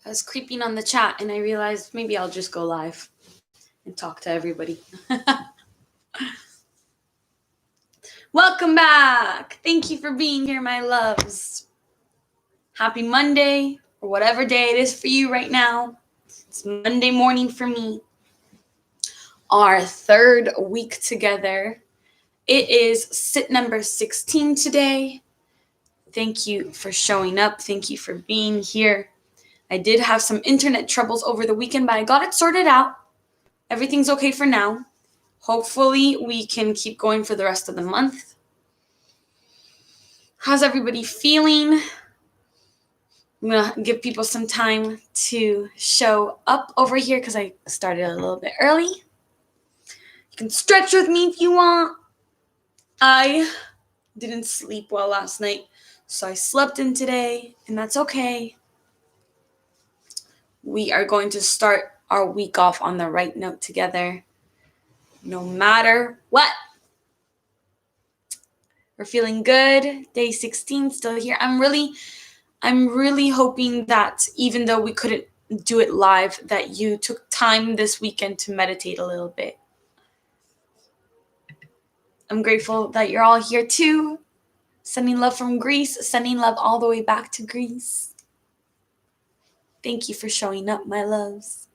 I was creeping on the chat and I realized maybe I'll just go live and talk to everybody. Welcome back. Thank you for being here, my loves. Happy Monday, or whatever day it is for you right now. It's Monday morning for me. Our third week together. It is sit number 16 today. Thank you for showing up. Thank you for being here. I did have some internet troubles over the weekend, but I got it sorted out. Everything's okay for now. Hopefully, we can keep going for the rest of the month. How's everybody feeling? I'm going to give people some time to show up over here because I started a little bit early. You can stretch with me if you want. I didn't sleep well last night, so I slept in today, and that's okay. We are going to start our week off on the right note together, no matter what. We're feeling good. Day 16 still here. I'm really hoping that even though we couldn't do it live, that you took time this weekend to meditate a little bit. I'm grateful that you're all here too. Sending love from Greece, sending love all the way back to Greece. Thank you for showing up, my loves.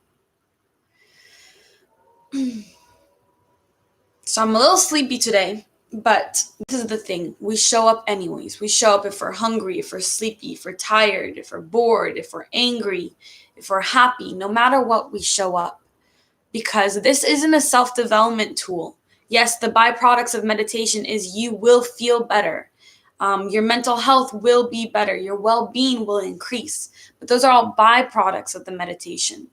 So I'm a little sleepy today, but this is the thing. We show up anyways. We show up if we're hungry, if we're sleepy, if we're tired, if we're bored, if we're angry, if we're happy, no matter what, we show up. Because this isn't a self-development tool. Yes, the byproducts of meditation is you will feel better. Your mental health will be better. Your well-being will increase. But those are all byproducts of the meditation.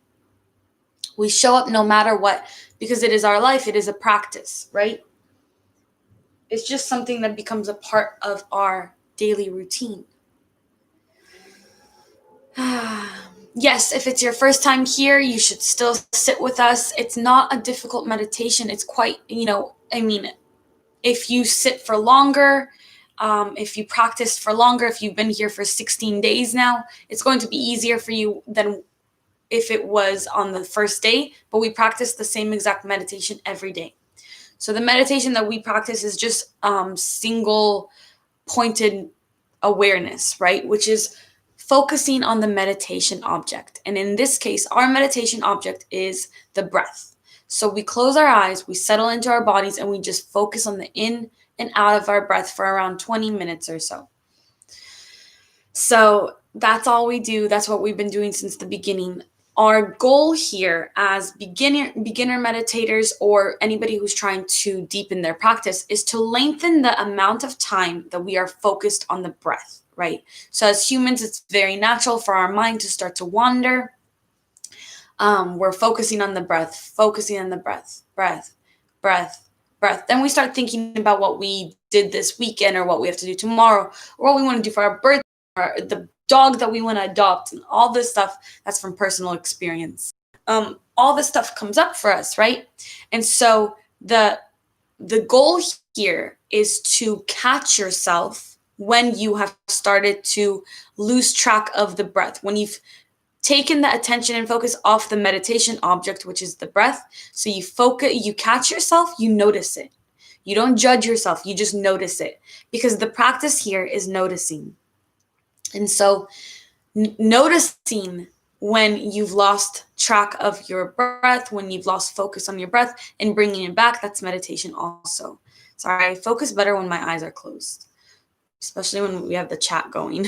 We show up no matter what because it is our life. It is a practice, right? It's just something that becomes a part of our daily routine. Yes, if it's your first time here, you should still sit with us. It's not a difficult meditation. It's quite, if you sit for longer, if you practice for longer, if you've been here for 16 days now, it's going to be easier for you than if it was on the first day, but we practice the same exact meditation every day. So the meditation that we practice is just single pointed awareness, right? Which is focusing on the meditation object. And in this case, our meditation object is the breath. So we close our eyes, we settle into our bodies, and we just focus on the in and out of our breath for around 20 minutes or so. So that's all we do. That's what we've been doing since the beginning. Our goal here as beginner meditators or anybody who's trying to deepen their practice is to lengthen the amount of time that we are focused on the breath, right? So as humans, it's very natural for our mind to start to wander. We're focusing on the breath, breath. Then we start thinking about what we did this weekend or what we have to do tomorrow or what we want to do for our birthday or the dog that we want to adopt and all this stuff. That's from personal experience. All this stuff comes up for us, right? And so the goal here is to catch yourself when you have started to lose track of the breath, when you've taken the attention and focus off the meditation object, which is the breath. So you catch yourself, you notice it. You don't judge yourself, you just notice it, because the practice here is noticing. And so noticing when you've lost track of your breath, when you've lost focus on your breath and bringing it back, that's meditation also. Sorry, I focus better when my eyes are closed, especially when we have the chat going.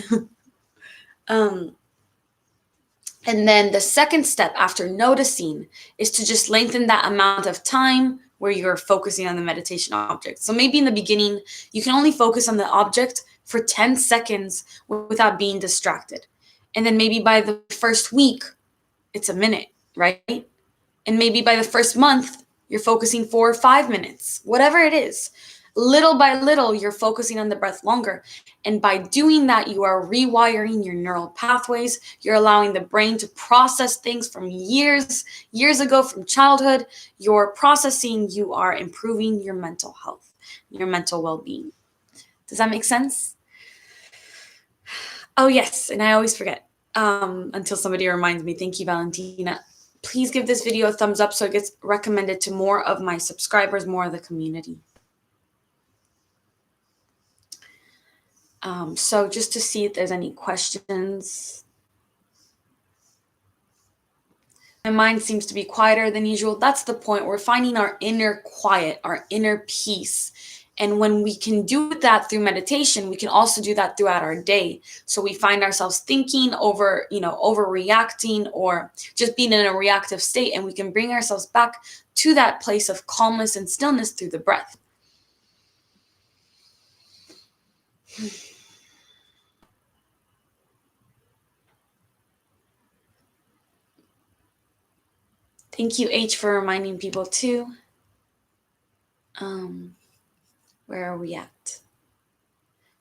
And then the second step after noticing is to just lengthen that amount of time where you're focusing on the meditation object. So maybe in the beginning, you can only focus on the object for 10 seconds without being distracted. And then maybe by the first week, it's a minute, right? And maybe by the first month, you're focusing 4 or 5 minutes, whatever it is. Little by little, you're focusing on the breath longer. And by doing that, you are rewiring your neural pathways. You're allowing the brain to process things from years ago, from childhood. You're processing, you are improving your mental health, your mental well-being. Does that make sense? Oh, yes. And I always forget. until somebody reminds me. Thank you, Valentina. Please give this video a thumbs up so it gets recommended to more of my subscribers, more of the community. So just to see if there's any questions. My mind seems to be quieter than usual. That's the point. We're finding our inner quiet, our inner peace. And when we can do that through meditation, we can also do that throughout our day. So we find ourselves thinking overreacting, or just being in a reactive state, and we can bring ourselves back to that place of calmness and stillness through the breath. Thank you, H, for reminding people too. Where are we at?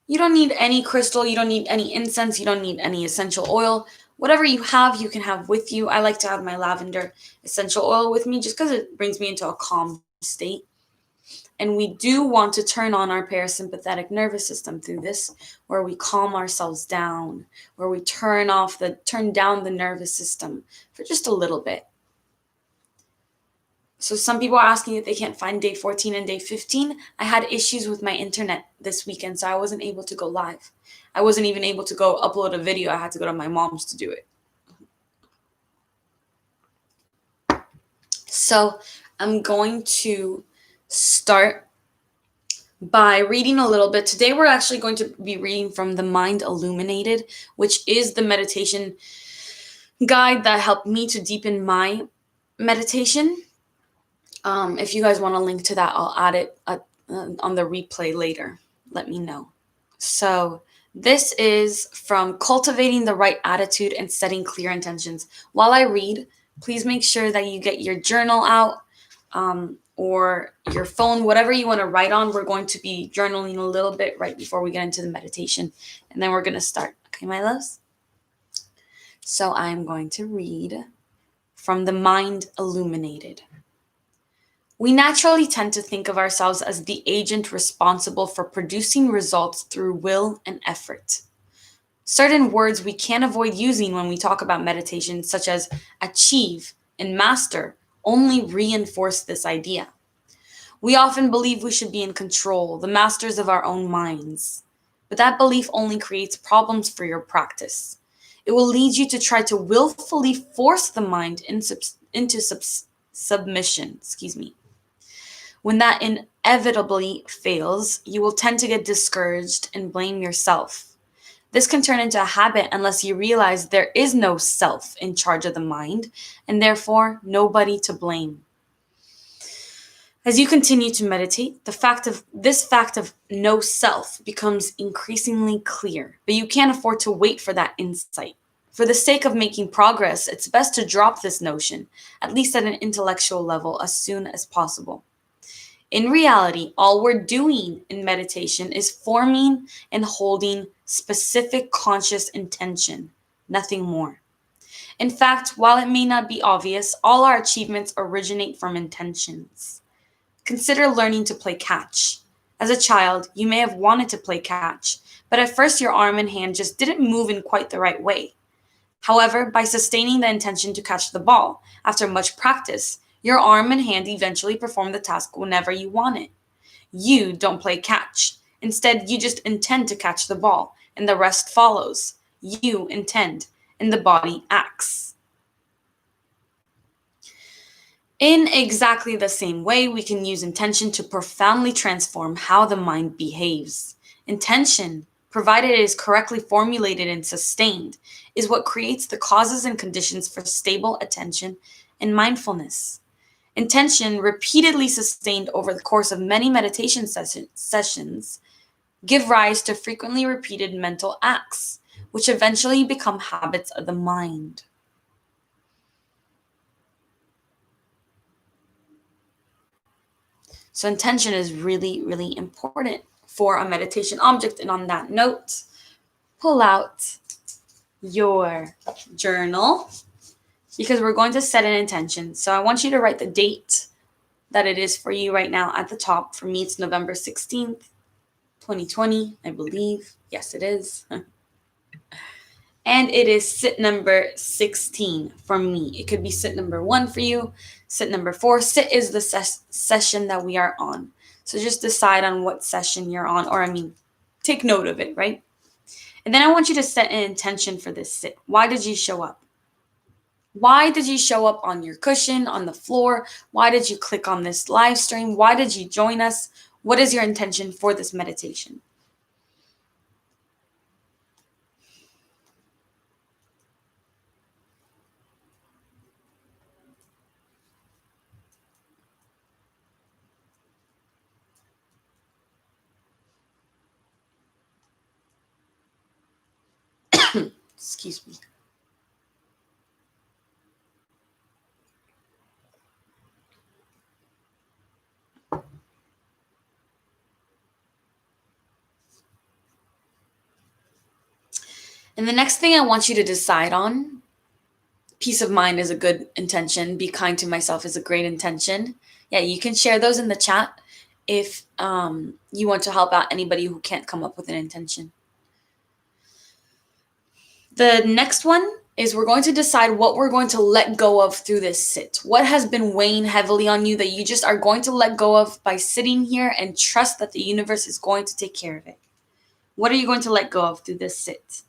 You don't need any crystal. You don't need any incense. You don't need any essential oil. Whatever you have, you can have with you. I like to have my lavender essential oil with me just because it brings me into a calm state. And we do want to turn on our parasympathetic nervous system through this, where we calm ourselves down, where we turn down the nervous system for just a little bit. So some people are asking if they can't find day 14 and day 15. I had issues with my internet this weekend, so I wasn't able to go live. I wasn't even able to go upload a video. I had to go to my mom's to do it. So I'm going to start by reading a little bit. Today we're actually going to be reading from The Mind Illuminated, which is the meditation guide that helped me to deepen my meditation. If you guys want a link to that, I'll add it on the replay later. Let me know. So this is from Cultivating the Right Attitude and Setting Clear Intentions. While I read, please make sure that you get your journal out or your phone, whatever you want to write on. We're going to be journaling a little bit right before we get into the meditation, and then we're going to start. Okay, my loves? So I'm going to read from The Mind Illuminated. We naturally tend to think of ourselves as the agent responsible for producing results through will and effort. Certain words we can't avoid using when we talk about meditation, such as achieve and master, only reinforce this idea. We often believe we should be in control, the masters of our own minds. But that belief only creates problems for your practice. It will lead you to try to willfully force the mind into submission. When that inevitably fails, you will tend to get discouraged and blame yourself. This can turn into a habit unless you realize there is no self in charge of the mind, and therefore nobody to blame. As you continue to meditate, this fact of no self becomes increasingly clear, but you can't afford to wait for that insight. For the sake of making progress, it's best to drop this notion, at least at an intellectual level, as soon as possible. In reality, all we're doing in meditation is forming and holding specific conscious intention, nothing more. In fact, while it may not be obvious, all our achievements originate from intentions. Consider learning to play catch. As a child, you may have wanted to play catch, but at first your arm and hand just didn't move in quite the right way. However, by sustaining the intention to catch the ball, after much practice, your arm and hand eventually perform the task whenever you want it. You don't play catch. Instead, you just intend to catch the ball, and the rest follows. You intend, and the body acts. In exactly the same way, we can use intention to profoundly transform how the mind behaves. Intention, provided it is correctly formulated and sustained, is what creates the causes and conditions for stable attention and mindfulness. Intention, repeatedly sustained over the course of many meditation sessions, give rise to frequently repeated mental acts, which eventually become habits of the mind. So intention is really, really important for a meditation object. And on that note, pull out your journal, because we're going to set an intention. So I want you to write the date that it is for you right now at the top. For me, it's November 16th, 2020, I believe. Yes, it is. And it is sit number 16 for me. It could be sit number 1 for you, sit number 4. Sit is the session that we are on. So just decide on what session you're on, or take note of it, right? And then I want you to set an intention for this sit. Why did you show up? Why did you show up on your cushion, on the floor? Why did you click on this live stream? Why did you join us? What is your intention for this meditation? Excuse me. And the next thing I want you to decide on, peace of mind is a good intention. Be kind to myself is a great intention. Yeah, you can share those in the chat if you want to help out anybody who can't come up with an intention. The next one is we're going to decide what we're going to let go of through this sit. What has been weighing heavily on you that you just are going to let go of by sitting here and trust that the universe is going to take care of it? What are you going to let go of through this sit?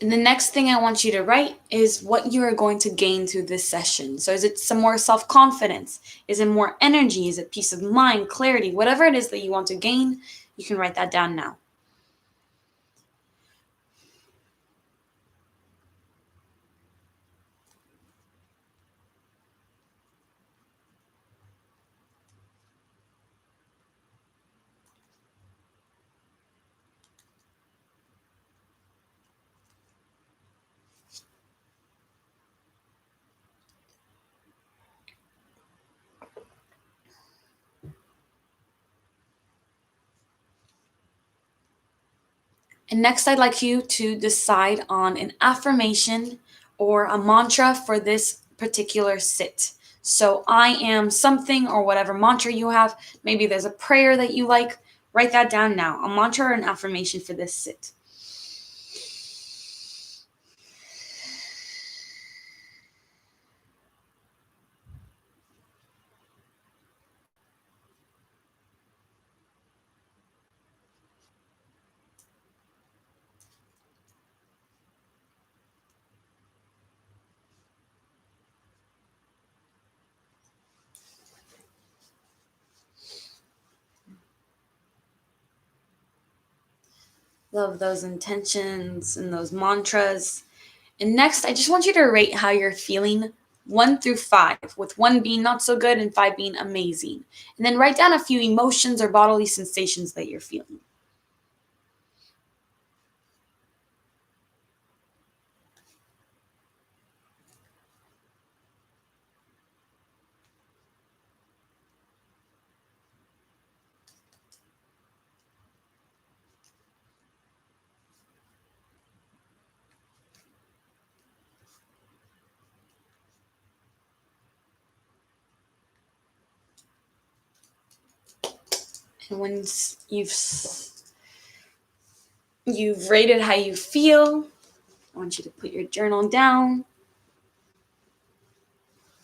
And the next thing I want you to write is what you are going to gain through this session. So is it some more self-confidence? Is it more energy? Is it peace of mind, clarity? Whatever it is that you want to gain, you can write that down now. And next, I'd like you to decide on an affirmation or a mantra for this particular sit. So I am something, or whatever mantra you have. Maybe there's a prayer that you like. Write that down now. A mantra or an affirmation for this sit. Love those intentions and those mantras. And next, I just want you to rate how you're feeling 1 through 5, with 1 being not so good and 5 being amazing. And then write down a few emotions or bodily sensations that you're feeling. And once you've rated how you feel, I want you to put your journal down.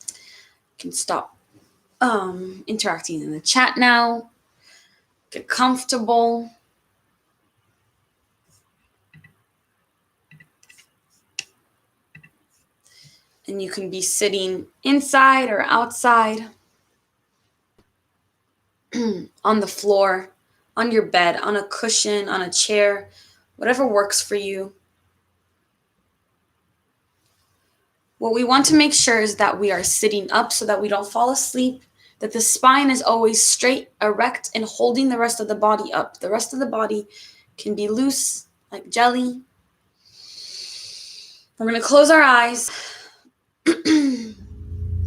You can stop interacting in the chat now. Get comfortable. And you can be sitting inside or outside, on the floor, on your bed, on a cushion, on a chair, whatever works for you. What we want to make sure is that we are sitting up so that we don't fall asleep, that the spine is always straight, erect, and holding the rest of the body up. The rest of the body can be loose, like jelly. We're going to close our eyes,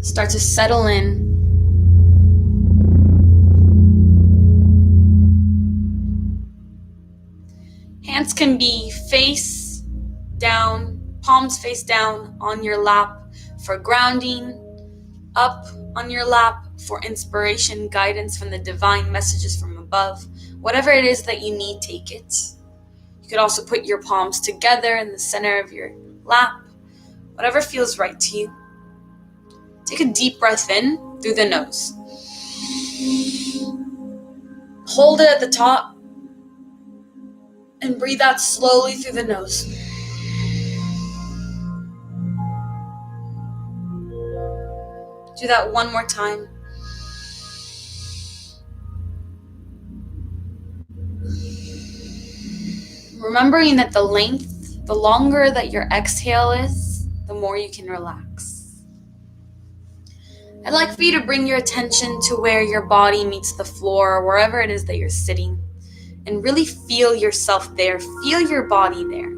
start to settle in. Hands can be face down, palms face down on your lap for grounding, up on your lap for inspiration, guidance from the divine, messages from above. Whatever it is that you need, take it. You could also put your palms together in the center of your lap, whatever feels right to you. Take a deep breath in through the nose. Hold it at the top and breathe out slowly through the nose. Do that one more time. Remembering that the longer that your exhale is, the more you can relax. I'd like for you to bring your attention to where your body meets the floor, or wherever it is that you're sitting, and really feel yourself there. Feel your body there.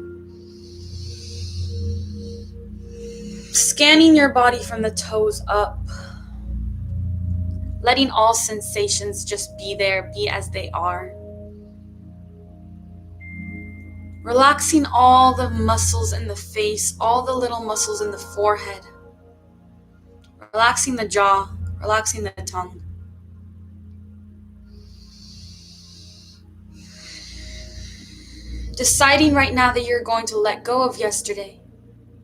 Scanning your body from the toes up, letting all sensations just be there, be as they are. Relaxing all the muscles in the face, all the little muscles in the forehead. Relaxing the jaw, relaxing the tongue. Deciding right now that you're going to let go of yesterday.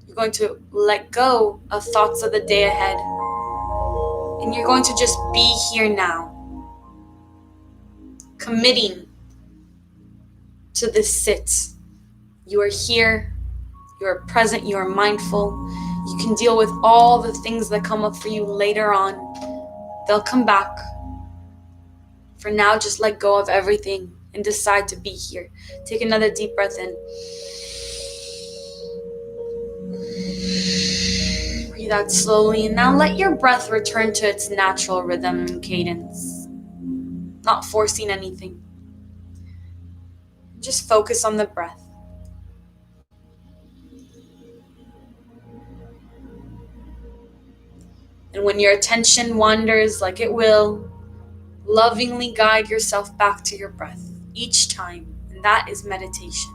You're going to let go of thoughts of the day ahead. And you're going to just be here now. Committing to this sit. You are here. You are present. You are mindful. You can deal with all the things that come up for you later on. They'll come back. For now, just let go of everything and decide to be here. Take another deep breath in. Breathe out slowly, and now let your breath return to its natural rhythm and cadence. Not forcing anything. Just focus on the breath. And when your attention wanders, like it will, lovingly guide yourself back to your breath each time. And that is meditation.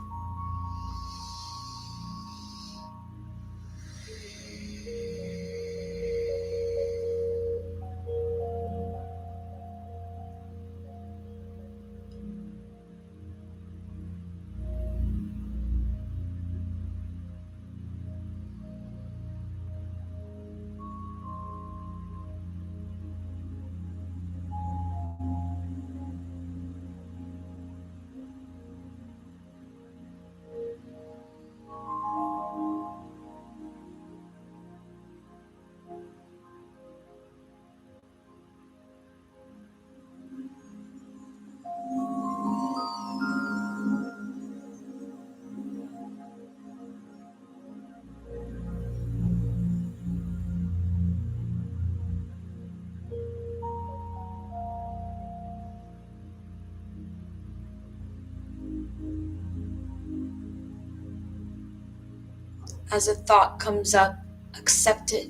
As a thought comes up, accept it,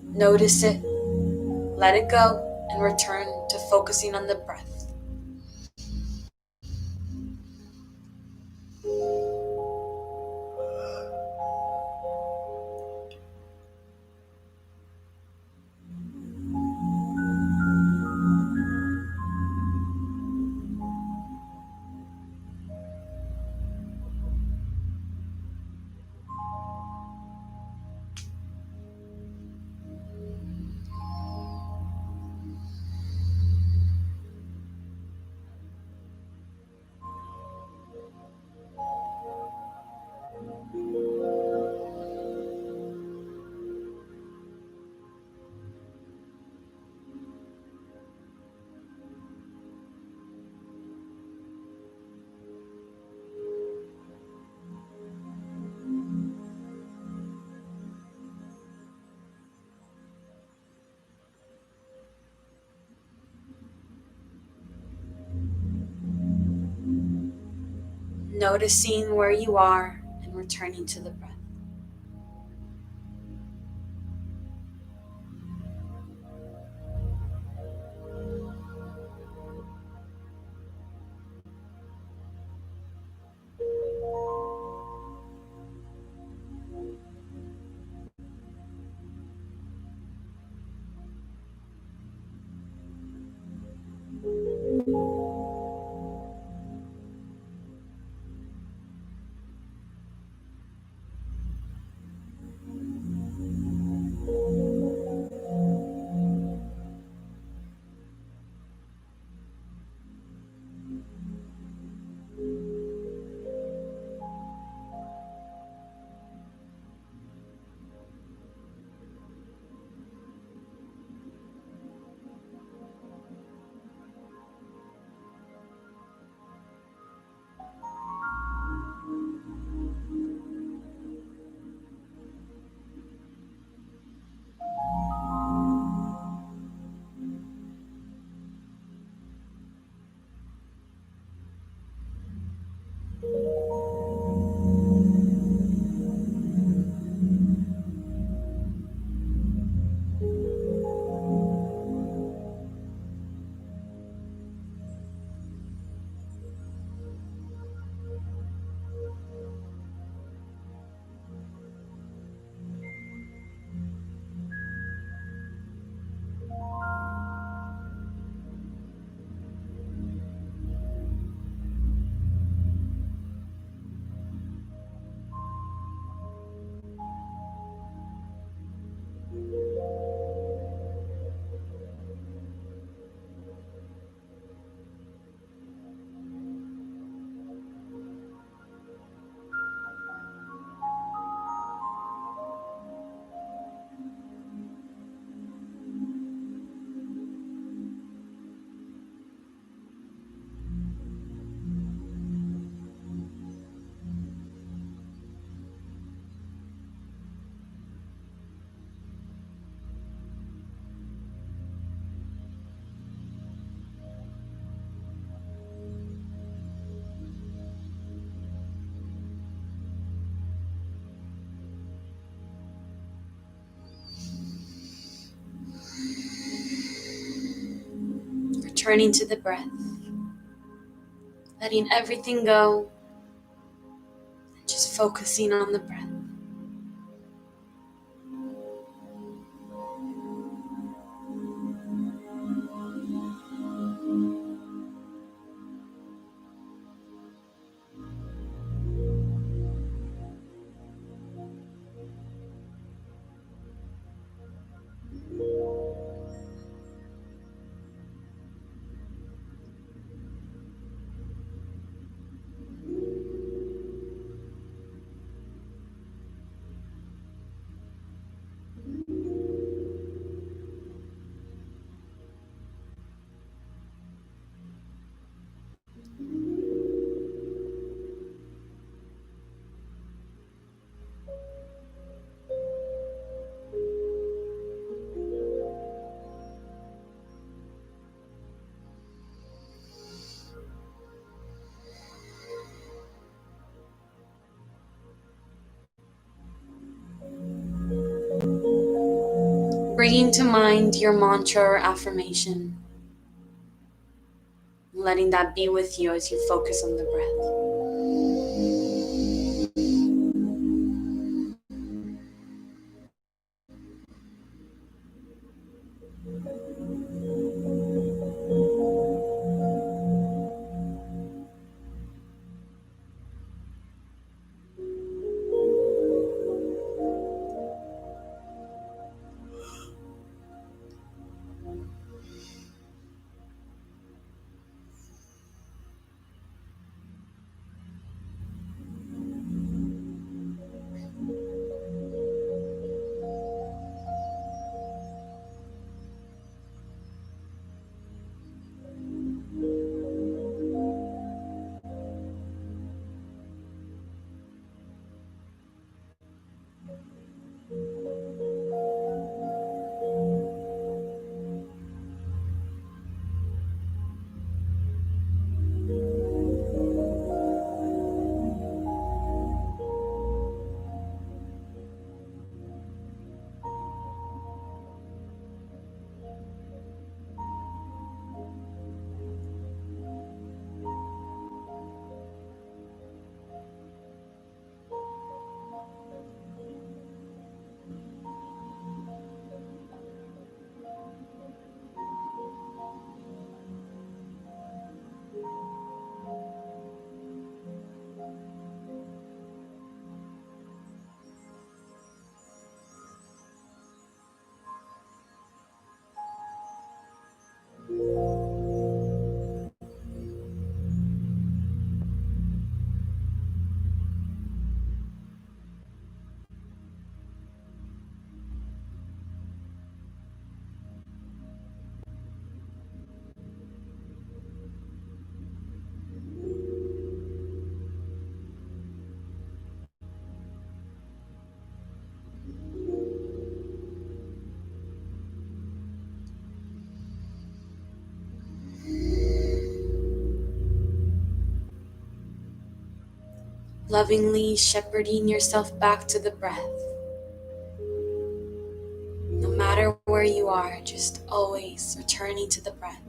notice it, let it go, and return to focusing on the breath. noticing where you are and returning to the breath. Returning to the breath, letting everything go, and just focusing on the breath. Bringing to mind your mantra or affirmation, letting that be with you as you focus on the breath. lovingly shepherding yourself back to the breath. No matter where you are, just always returning to the breath.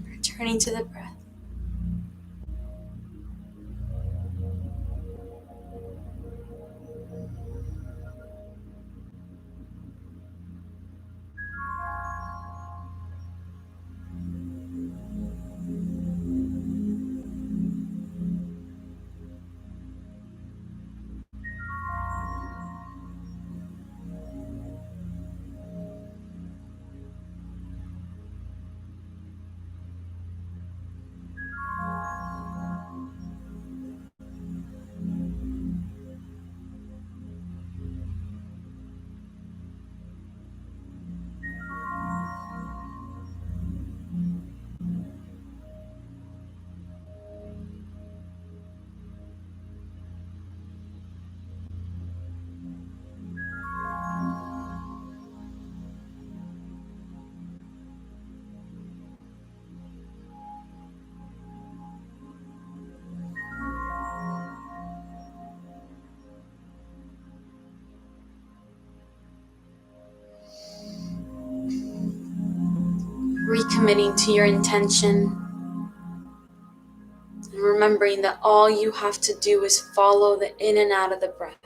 Returning to the breath. Recommitting to your intention and remembering that all you have to do is follow the in and out of the breath.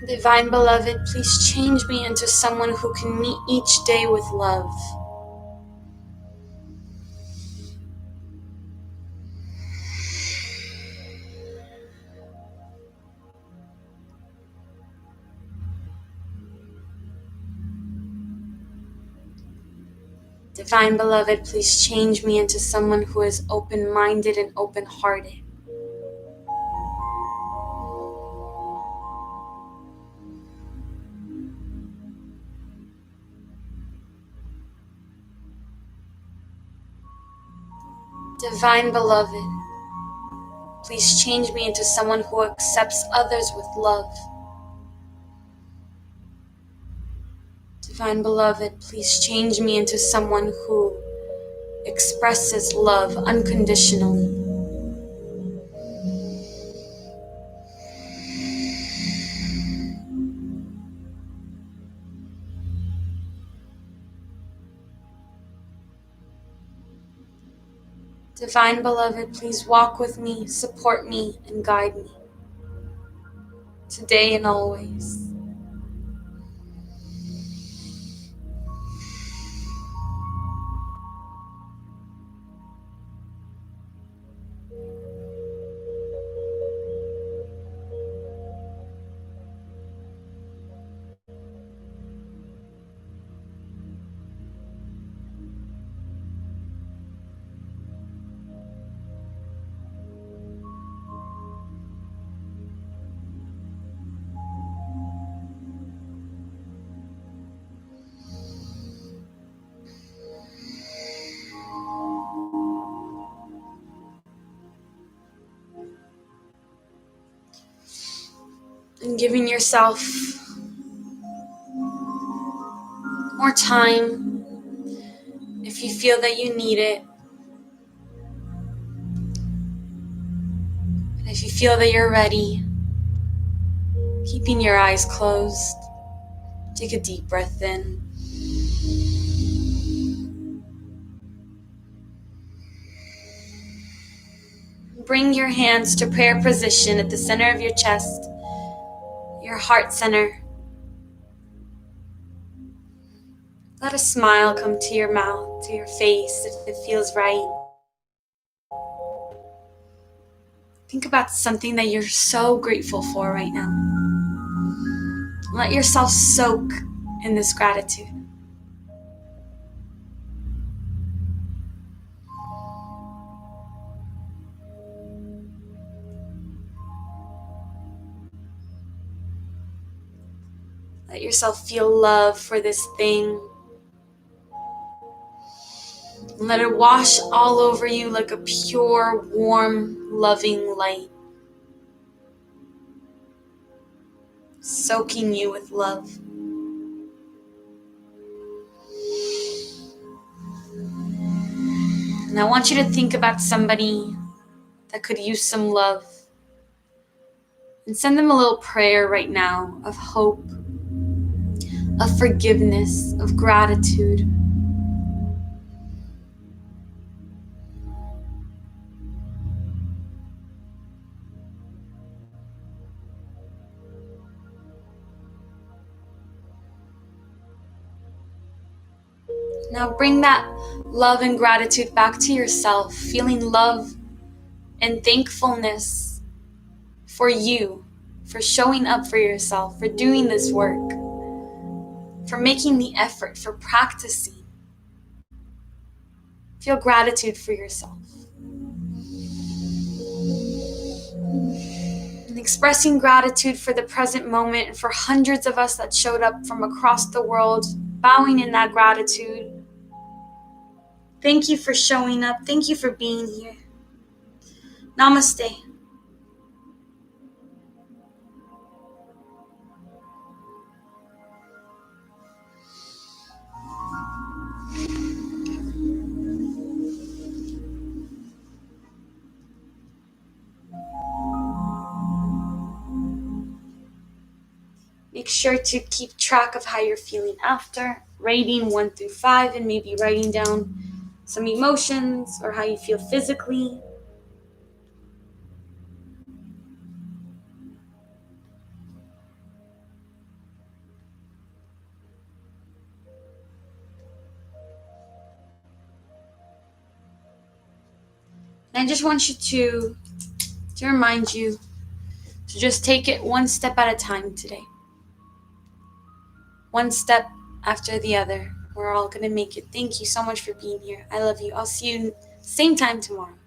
Divine Beloved, please change me into someone who can meet each day with love. Divine Beloved, please change me into someone who is open-minded and open-hearted. Divine Beloved, please change me into someone who accepts others with love. Divine Beloved, please change me into someone who expresses love unconditionally. Divine Beloved, please walk with me, support me, and guide me, today and always. And giving yourself more time if you feel that you need it. And if you feel that you're ready, keeping your eyes closed, take a deep breath in. Bring your hands to prayer position at the center of your chest, your heart center. Let a smile come to your mouth, to your face if it feels right. Think about something that you're so grateful for right now. Let yourself soak in this gratitude. Let yourself feel love for this thing. And let it wash all over you like a pure, warm, loving light, soaking you with love. And I want you to think about somebody that could use some love. And send them a little prayer right now of hope, of forgiveness, of gratitude. Now bring that love and gratitude back to yourself, feeling love and thankfulness for you, for showing up for yourself, for doing this work, for making the effort, for practicing. Feel gratitude for yourself. And expressing gratitude for the present moment and for hundreds of us that showed up from across the world, bowing in that gratitude. Thank you for showing up. Thank you for being here. Namaste. Make sure to keep track of how you're feeling after, rating 1 through 5, and maybe writing down some emotions or how you feel physically. just want you to remind you to just take it one step at a time today. One step after the other. We're all going to make it. Thank you so much for being here. I love you. I'll see you same time tomorrow.